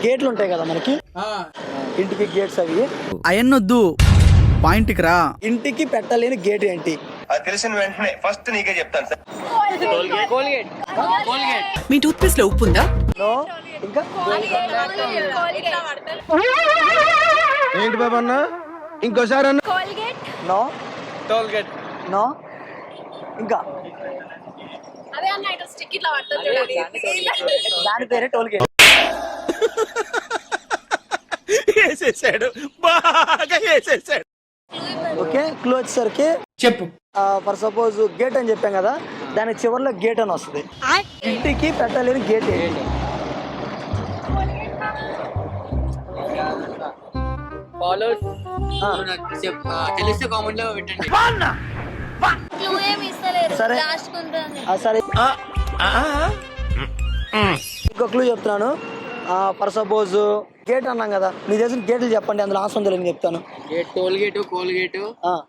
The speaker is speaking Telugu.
గేట్లు ఉంటాయి కదా మనకి, ఇంటికి గేట్స్ అవి. అయన్నొద్దు, పాయింట్కి రా. ఇంటికి పెట్టలేని గేట్ ఏంటి? అది తెలిసిన వెంటనే ఫస్ట్ నీకే చెప్తాను సార్. మీ టూత్ పేస్ట్ లో ఉప్పు ఉందా? నో. ఇంకా ఏంటి బాబా అన్న, ఇంకోసారి అన్న. నో. టోల్గేట్. నో. ఇంకా దాని పేరే టోల్ గేట్. వేసేసాడు, బాగా వేసేసాడు. ఓకే, క్లూ వచ్చేసరికి చెప్పు. ఫర్ సపోజ్ గేట్ అని చెప్పాం కదా, దాని చివరిలో గేట్ అని వస్తుంది. ఇంటికి పెట్టలేని గేట్ ఏంటి? తెలిస్తే కామెంట్ లో పెట్టండి. సరే సరే, ఇంకో క్లూ చెప్తున్నాను. ఫర్ సపోజ్ గేట్ అన్నాం కదా, మీ తెలిసిన గేట్లు చెప్పండి, అందులో ఆన్సర్ ఉందో నేను చెప్తాను. Toll gate, coal gate,